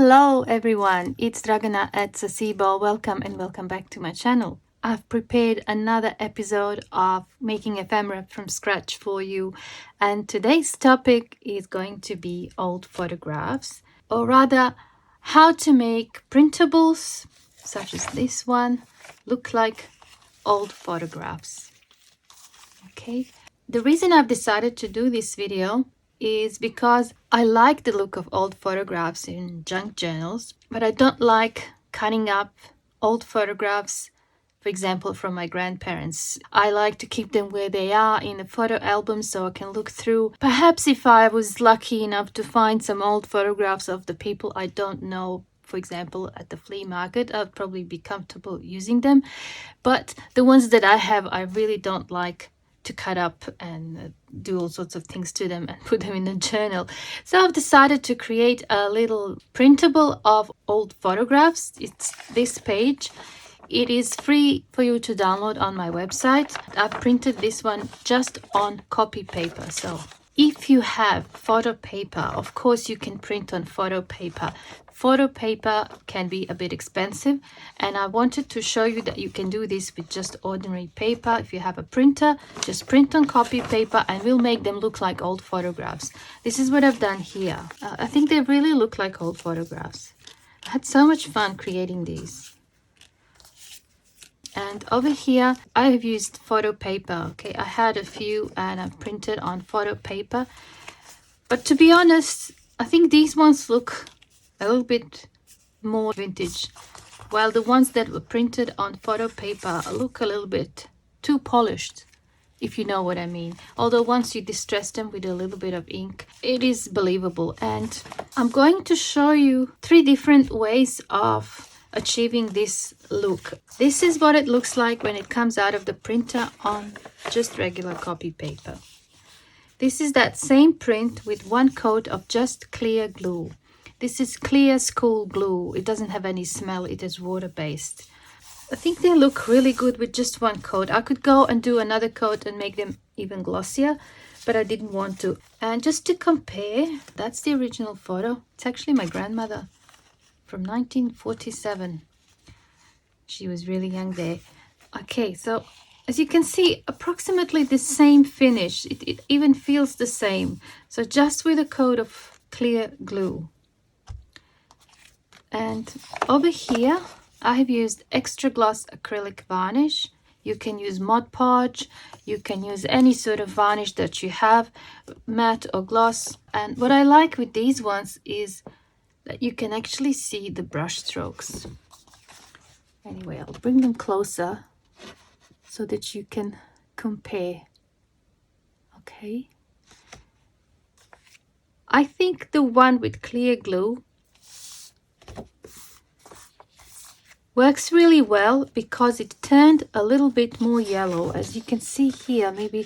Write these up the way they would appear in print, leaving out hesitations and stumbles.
Hello everyone, it's Dragana at Saacibo. Welcome and welcome back to my channel. I've prepared another episode of making ephemera from scratch for you, and today's topic is going to be old photographs, or rather how to make printables such as this one look like old photographs. Okay, the reason I've decided to do this video is because I like the look of old photographs in junk journals, but I don't like cutting up old photographs, for example, from my grandparents. I like to keep them where they are in a photo album so I can look through. Perhaps if I was lucky enough to find some old photographs of the people I don't know, for example, at the flea market, I'd probably be comfortable using them. But the ones that I have, I really don't like to cut up and do all sorts of things to them and put them in a journal. So I've decided to create a little printable of old photographs. It's this page. It is free for you to download on my website. I've printed this one just on copy paper. So if you have photo paper, of course you can print on photo paper. Photo paper can be a bit expensive, and I wanted to show you that you can do this with just ordinary paper. If you have a printer, just print on copy paper and we'll make them look like old photographs. This is what I've done here. I think they really look like old photographs. I had so much fun creating these. And over here I have used photo paper. Okay, I had a few and I've printed on photo paper, but to be honest, I think these ones look a little bit more vintage, while the ones that were printed on photo paper look a little bit too polished, if you know what I mean. Although once you distress them with a little bit of ink, it is believable. And I'm going to show you 3 different ways of achieving this look. This is what it looks like when it comes out of the printer on just regular copy paper. This is that same print with 1 coat of just clear glue. This is clear school glue. It doesn't have any smell. It is water-based. I think they look really good with just 1 coat. I could go and do another coat and make them even glossier, but I didn't want to. And just to compare, that's the original photo. It's actually my grandmother from 1947. She was really young there. Okay, so as you can see, approximately the same finish. It even feels the same. So just with a coat of clear glue. And over here, I have used extra gloss acrylic varnish. You can use Mod Podge. You can use any sort of varnish that you have, matte or gloss. And what I like with these ones is that you can actually see the brush strokes. Anyway, I'll bring them closer so that you can compare. Okay. I think the one with clear glue works really well because it turned a little bit more yellow. As you can see here, maybe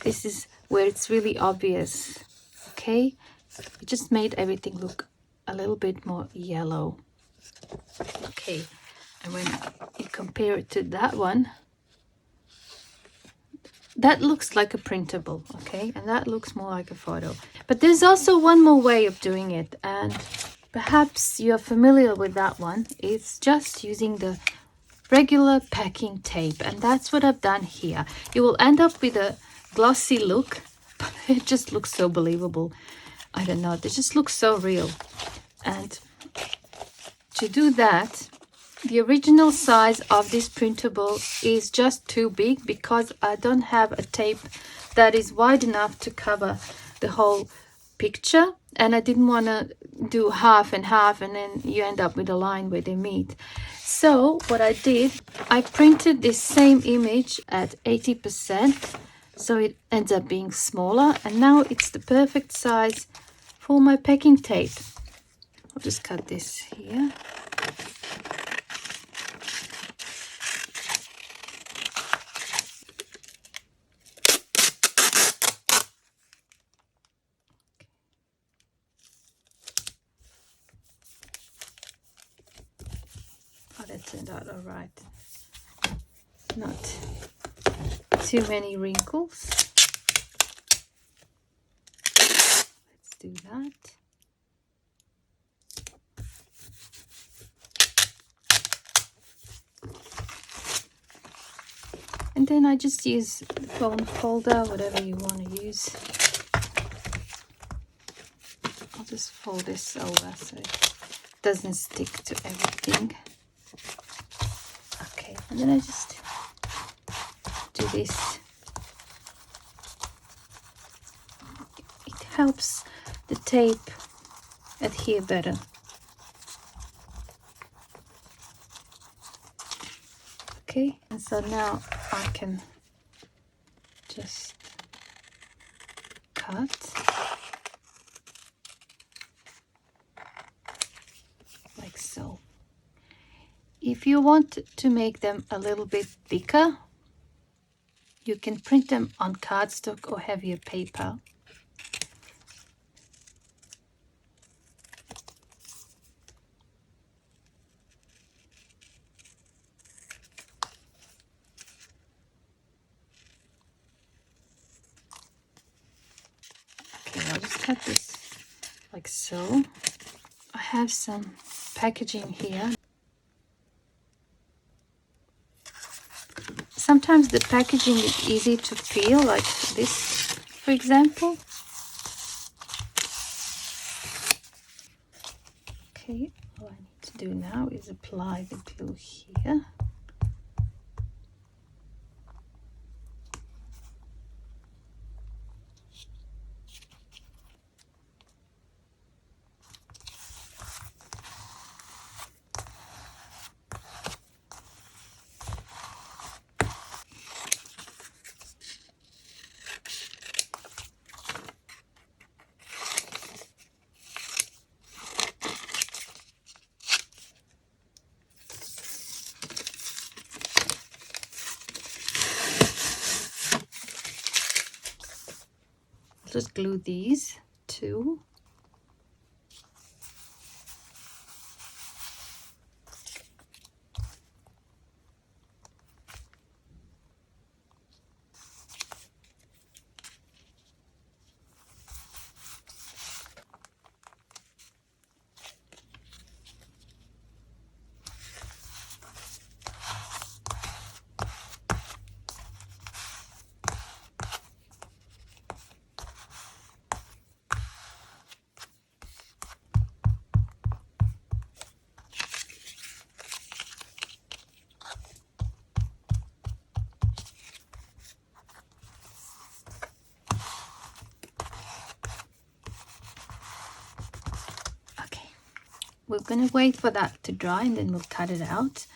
this is where it's really obvious. Okay, it just made everything look a little bit more yellow. Okay, and when you compare it to that one, that looks like a printable. Okay, and that looks more like a photo. But there's also one more way of doing it, and perhaps you're familiar with that one. It's just using the regular packing tape, and that's what I've done here. You will end up with a glossy look, but it just looks so believable. I don't know, it just looks so real. And to do that, the original size of this printable is just too big because I don't have a tape that is wide enough to cover the whole picture, and I didn't want to do half and half and then you end up with a line where they meet. So what I did, I printed this same image at 80%, so it ends up being smaller, and now it's the perfect size for my packing tape. I'll just cut this here. Oh, that turned out all right. Not too many wrinkles. Let's do that. And then I just use the phone folder, whatever you want to use. I'll just fold this over so it doesn't stick to everything. Okay, and then I just do this. It helps the tape adhere better. Okay, and so now I can just cut like so. If you want to make them a little bit thicker, you can print them on cardstock or heavier paper. Okay, I'll just cut this like so. I have some packaging here. Sometimes the packaging is easy to peel, like this, for example. Okay, all I need to do now is apply the glue here. Just glue these two. We're going to wait for that to dry and then we'll cut it out.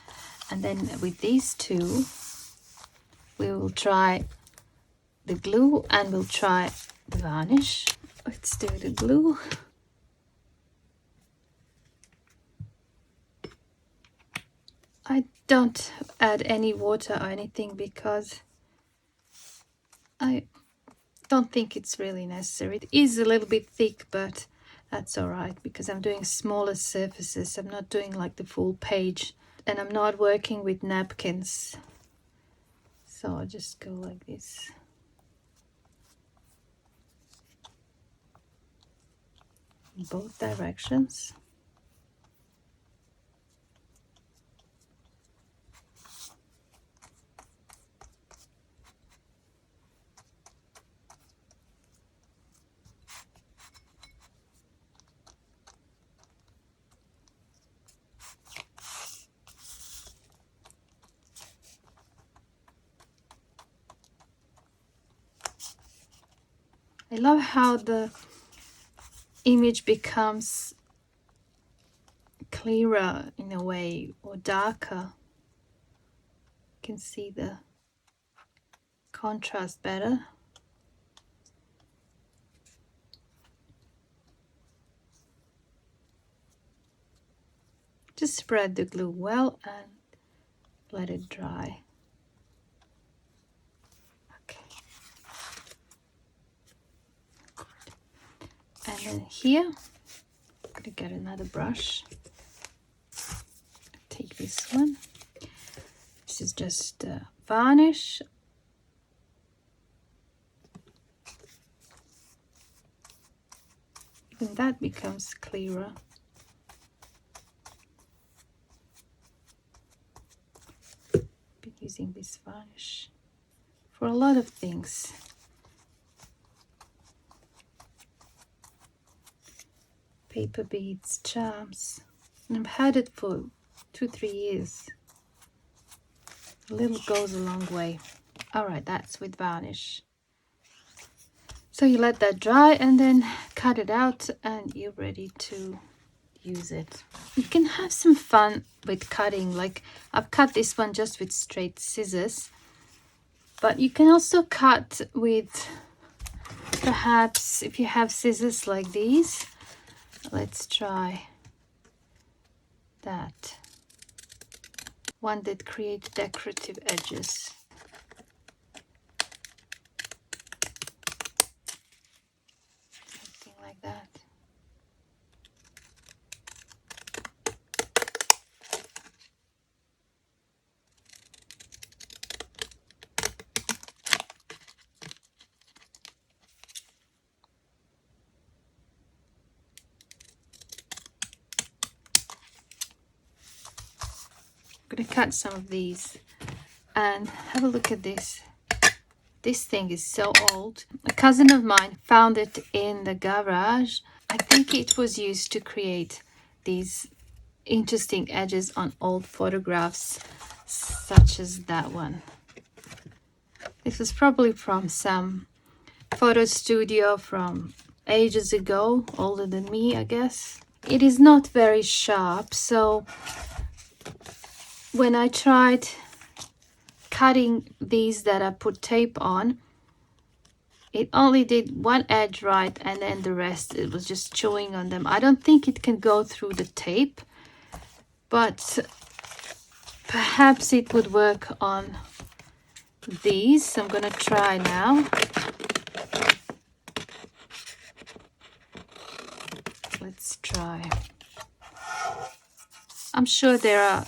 And then with these two, we will try the glue and we'll try the varnish. Let's do the glue. I don't add any water or anything because I don't think it's really necessary. It is a little bit thick, but that's all right because I'm doing smaller surfaces. I'm not doing like the full page and I'm not working with napkins. So I'll just go like this. In both directions. I love how the image becomes clearer in a way, or darker. You can see the contrast better. Just spread the glue well and let it dry. Okay. And then here, I'm going to get another brush. Take this one. This is just varnish. Even that becomes clearer. Be using this varnish. for a lot of things. Paper beads, charms. And I've had it for 2-3 years. A little goes a long way. Alright, that's with varnish. So you let that dry and then cut it out and you're ready to use it. You can have some fun with cutting. Like I've cut this one just with straight scissors. But you can also cut with, perhaps if you have scissors like these. Let's try that. One that creates decorative edges. Something like that. I'm going to cut some of these and have a look at this. This thing is so old. A cousin of mine found it in the garage. I think it was used to create these interesting edges on old photographs, such as that one. This was probably from some photo studio from ages ago, older than me, I guess. It is not very sharp, so when I tried cutting these that I put tape on, it only did one edge right and then the rest it was just chewing on them. I don't think it can go through the tape, but perhaps it would work on these. So I'm gonna try now. Let's try. I'm sure there are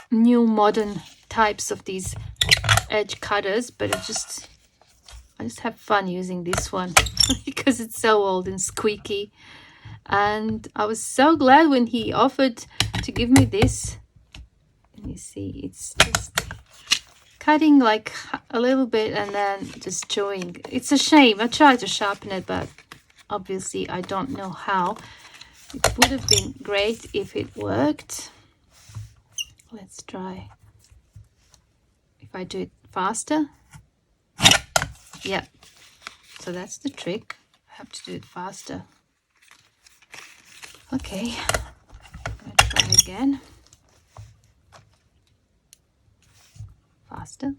new modern types of these edge cutters, but I just have fun using this one because it's so old and squeaky. And I was so glad when he offered to give me this. And you see, it's just cutting like a little bit and then just chewing. It's a shame. I tried to sharpen it, but obviously I don't know how. It would have been great if it worked. Let's try. If I do it faster. Yeah. So that's the trick. I have to do it faster. Okay. I'm going to try again. Faster.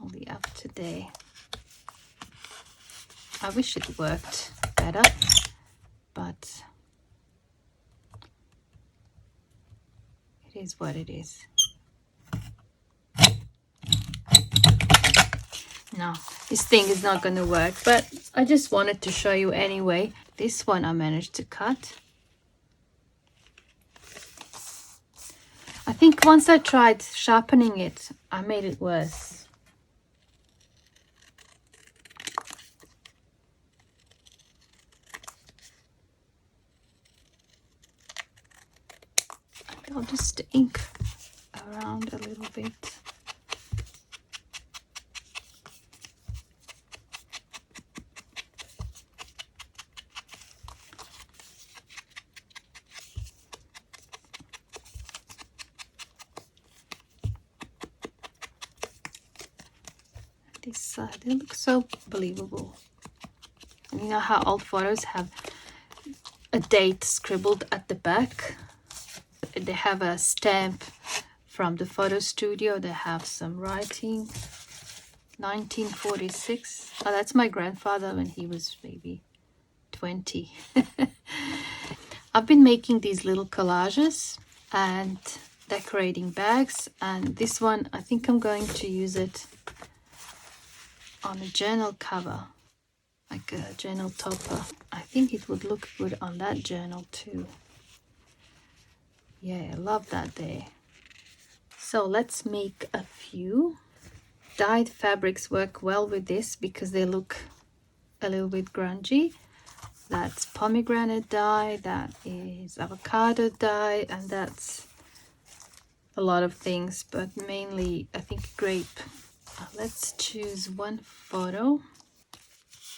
Only up today. I wish it worked better, but it is what it is. No, this thing is not going to work, but I just wanted to show you anyway. This one I managed to cut. I think once I tried sharpening it, I made it worse. I'll just ink around a little bit. This side, they look so believable. And you know how old photos have a date scribbled at the back? They have a stamp from the photo studio. They have some writing. 1946. Oh, that's my grandfather when he was maybe 20. I've been making these little collages and decorating bags, and this one I think I'm going to use it on a journal cover, like a journal topper. I think it would look good on that journal too. Yeah, I love that there. So let's make a few. Dyed fabrics work well with this because they look a little bit grungy. That's pomegranate dye, that is avocado dye, and that's a lot of things, but mainly I think grape. Let's choose one photo.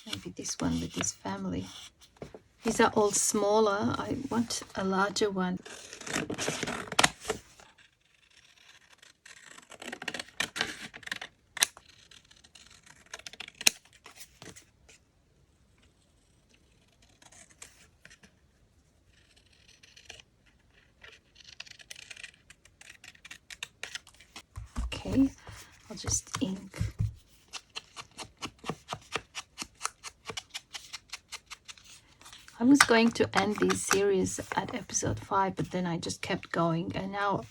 Maybe this one with this family. These are all smaller. I want a larger one. Okay, I'll just ink. I was going to end this series at episode 5, but then I just kept going, and now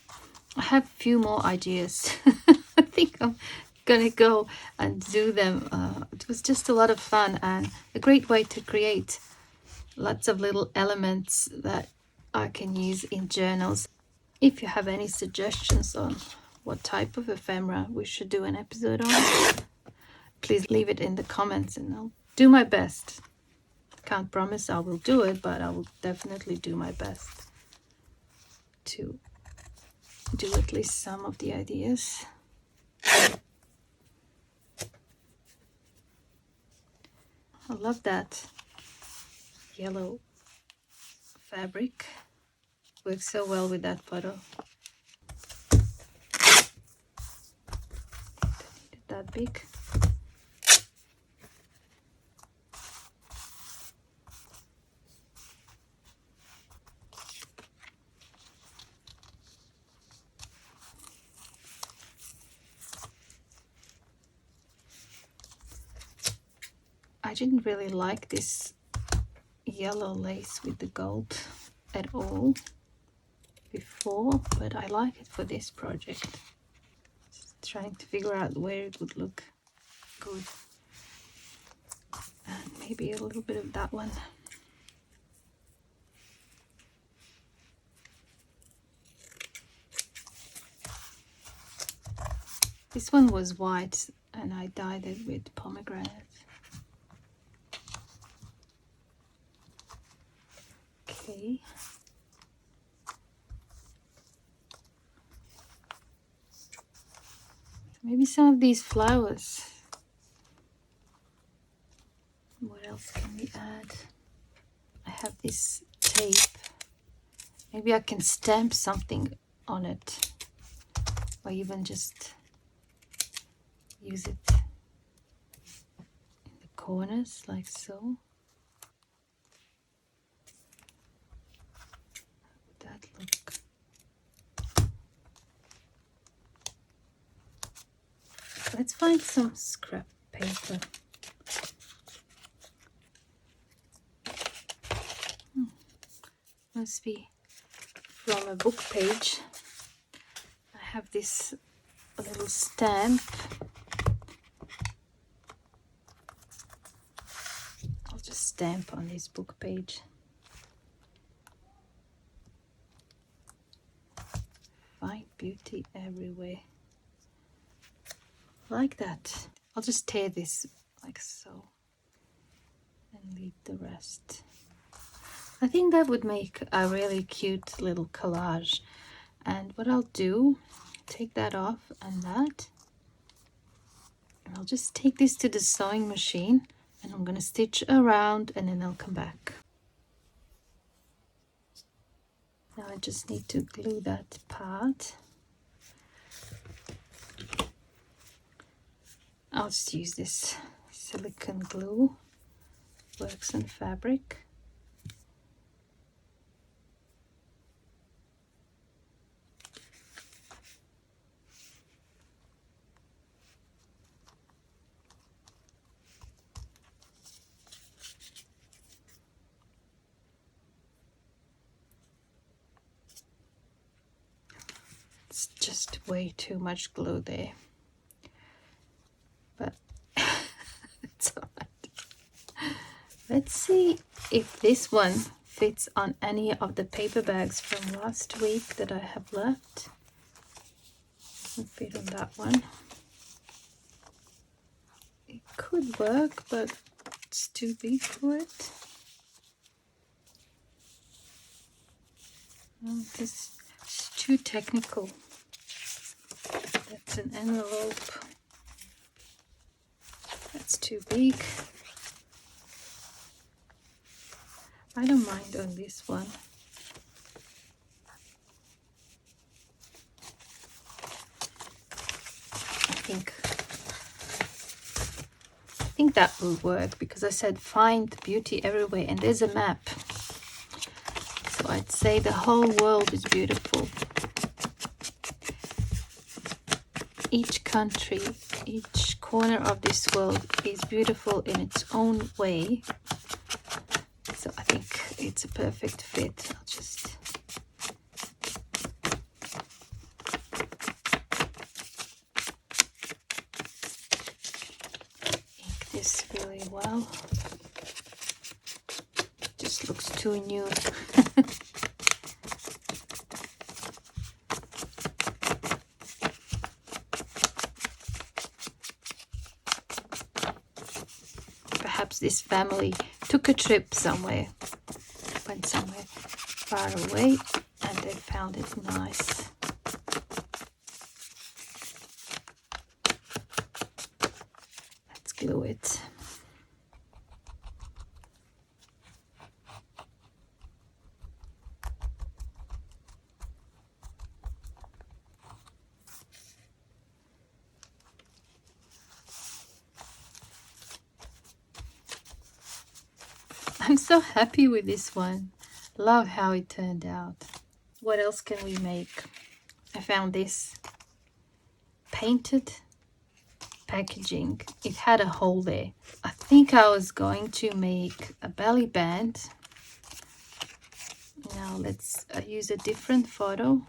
I have a few more ideas. I think I'm gonna go and do them. It was just a lot of fun and a great way to create lots of little elements that I can use in journals. If you have any suggestions on what type of ephemera we should do an episode on, please leave it in the comments and I'll do my best. Can't promise I will do it, but I will definitely do my best to do at least some of the ideas. I love that yellow fabric. Works so well with that photo. Don't need it that big. I didn't really like this yellow lace with the gold at all before, but I like it for this project. Just trying to figure out where it would look good. And maybe a little bit of that one. This one was white and I dyed it with pomegranate. Okay. Maybe some of these flowers. What else can we add? I have this tape. Maybe I can stamp something on it, or even just use it in the corners like so. How would that look? Let's find some scrap paper. Must be from a book page. I have this little stamp. I'll just stamp on this book page. Find beauty everywhere. Like that. I'll just tear this like so and leave the rest. I think that would make a really cute little collage. And what I'll do, take that off and that. And I'll just take this to the sewing machine and I'm going to stitch around and then I'll come back. Now I just need to glue that part. I'll just use this silicone glue, works on fabric. It's just way too much glue there. But it's alright. Let's see if this one fits on any of the paper bags from last week that I have left. Doesn't fit on that one. It could work, but it's too big for it. Oh, this is too technical. It's an envelope. That's too big. I don't mind on this one. I think that will work, because I said find beauty everywhere, and there's a map. So I'd say the whole world is beautiful. Each country, each corner of this world is beautiful in its own way. So I think it's a perfect fit. I'll just ink this really well. Just looks too new. Perhaps this family took a trip somewhere, went somewhere far away, and they found it nice. Let's glue it. I'm so happy with this one. Love how it turned out. What else can we make? I found this painted packaging. It had a hole there. I think I was going to make a belly band. Now let's use a different photo.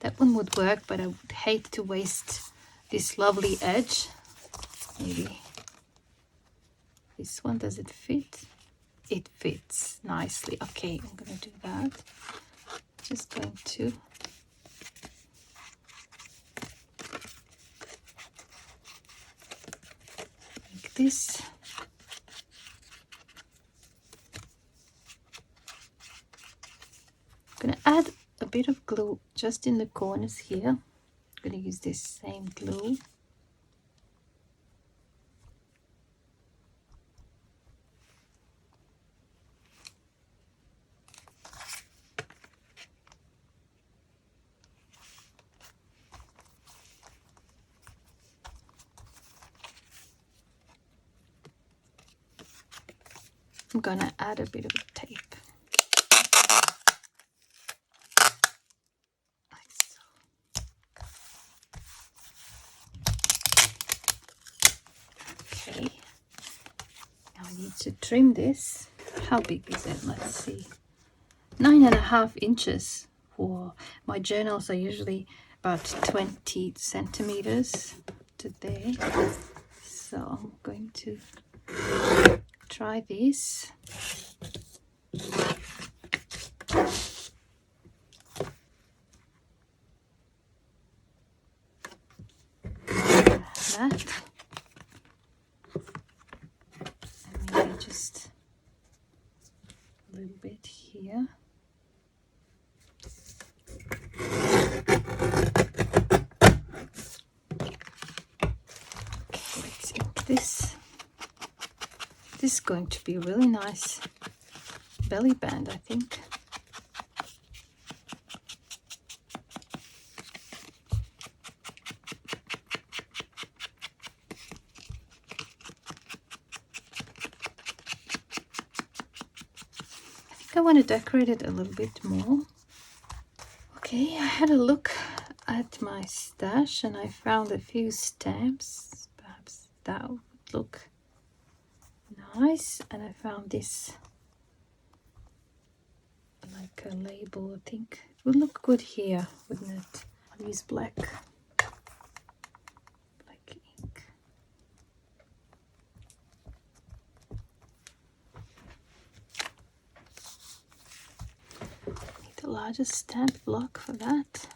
That one would work, but I would hate to waste this lovely edge. Maybe this one, does it fit? It fits nicely. Okay, I'm gonna do that. Just going to make this. I'm gonna add a bit of glue just in the corners here. I'm gonna use this same glue. I'm gonna add a bit of tape. Like so. Okay. Now I need to trim this. How big is it? Let's see. 9.5 inches. For my journals are usually about 20 centimeters today. So I'm going to try this. That. And maybe just a little bit here. Okay, let's ink this. This is going to be a really nice belly band, I think. I want to decorate it a little bit more. Okay, I had a look at my stash and I found a few stamps. Perhaps that would look nice. And I found this, like a label. I think it would look good here, wouldn't it? I'll use black ink. Need a larger stamp block for that.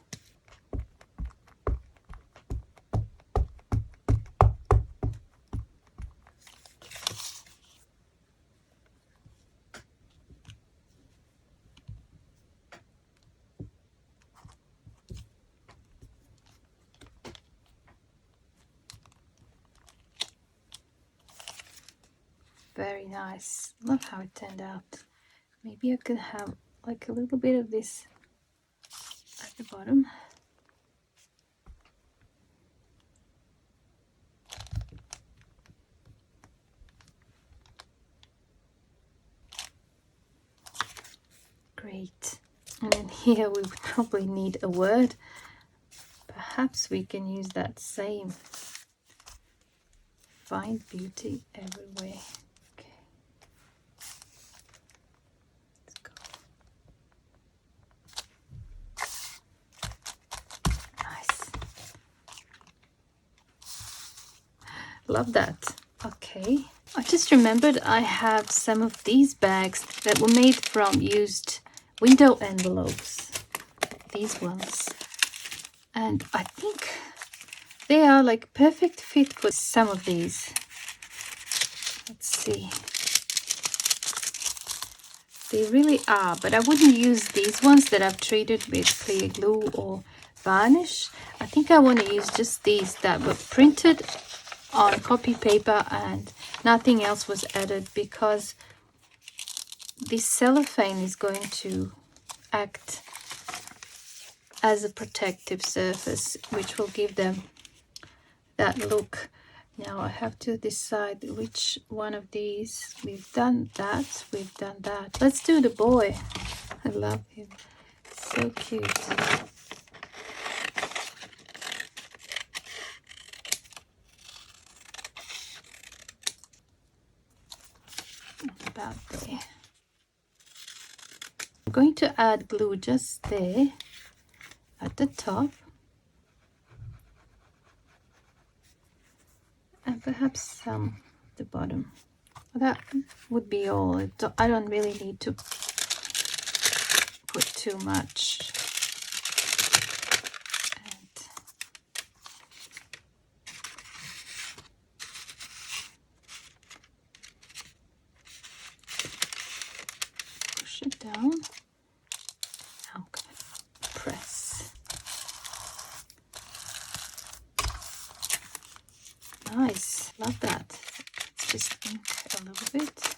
very nice. Love how it turned out. Maybe I could have like a little bit of this at the bottom. Great. And then here we would probably need a word. Perhaps we can use that same. Find beauty everywhere. Okay. Let's go. Nice. Love that. Okay. I just remembered I have some of these bags that were made from used window envelopes. These ones. And I think they are like perfect fit for some of these. Let's see. They really are, but I wouldn't use these ones that I've treated with clear glue or varnish. I think I want to use just these that were printed on copy paper and nothing else was added, because this cellophane is going to act as a protective surface, which will give them that look. Now I have to decide which one of these. We've done that, we've done that. Let's do the boy. I love him, so cute. About there. I'm going to add glue just there at the top, and perhaps some at the bottom. That would be all. I don't really need to put too much. And push it down. I'm going to press. Nice, love that. Let's just ink a little bit.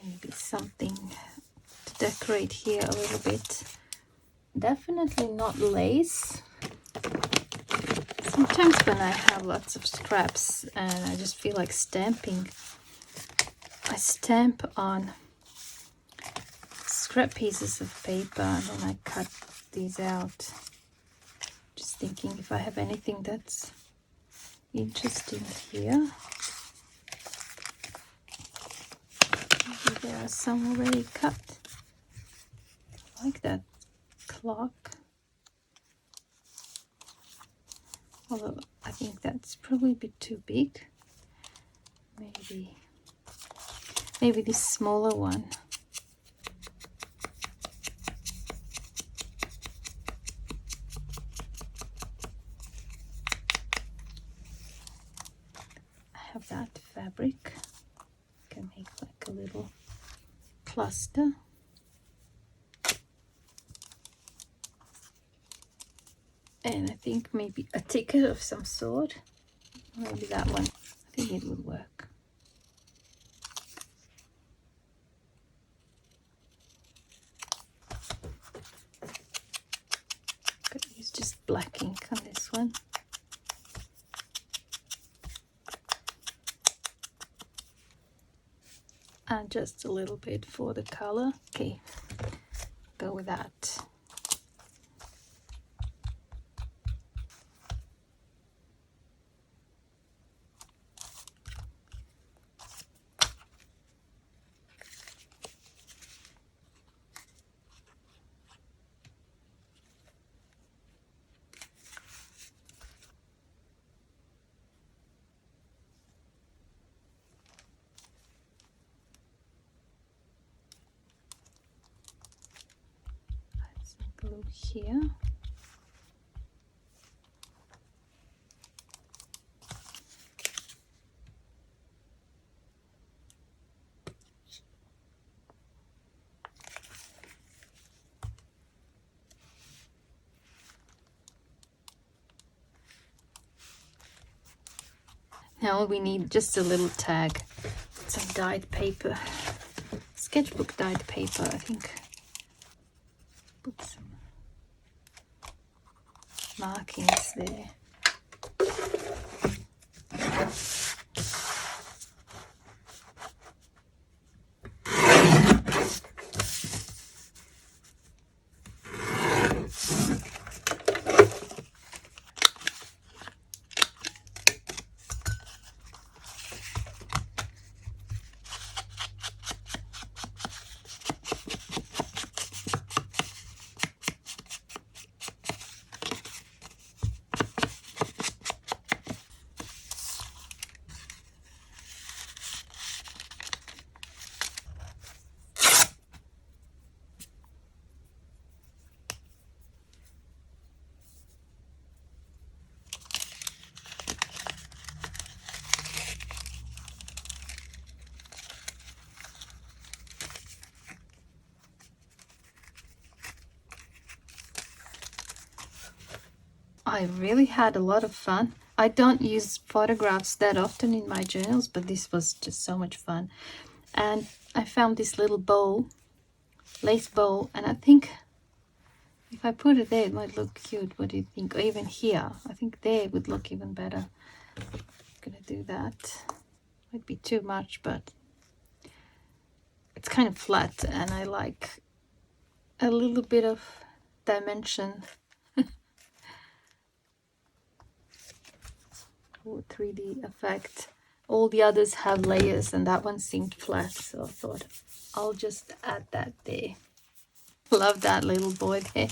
Maybe something to decorate here a little bit. Definitely not lace. Sometimes when I have lots of scraps and I just feel like stamping, I stamp on scrap pieces of paper and then I cut these out. Just thinking if I have anything that's interesting here. Maybe there are some already cut. I like that clock. Although I think that's probably a bit too big. Maybe this smaller one. I have that fabric. I can make like a little cluster. And I think maybe a ticket of some sort. Maybe that one. I think it would work. Could use just black ink on this one. And just a little bit for the color. Okay, go with that. Glue here. Now we need just a little tag, some dyed paper, sketchbook dyed paper, I think. Put some markings there. I really had a lot of fun. I don't use photographs that often in my journals, but this was just so much fun. And I found this little bow, lace bow, and I think if I put it there, it might look cute. What do you think? Or even here, I think there would look even better. I'm gonna do that. Might be too much, but it's kind of flat, and I like a little bit of dimension. 3D effect. All the others have layers, and that one seemed flat, so I thought I'll just add that there. Love that little boy there.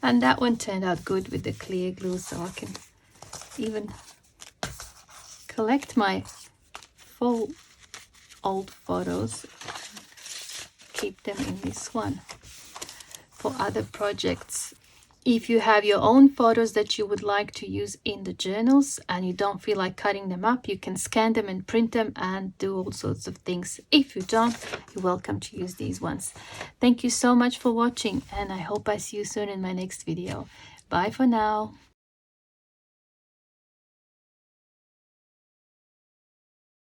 And that one turned out good with the clear glue, so I can even collect my full old photos, keep them in this one for other projects. If you have your own photos that you would like to use in the journals and you don't feel like cutting them up, you can scan them and print them and do all sorts of things. If you don't, you're welcome to use these ones. Thank you so much for watching, and I hope I see you soon in my next video. Bye for now.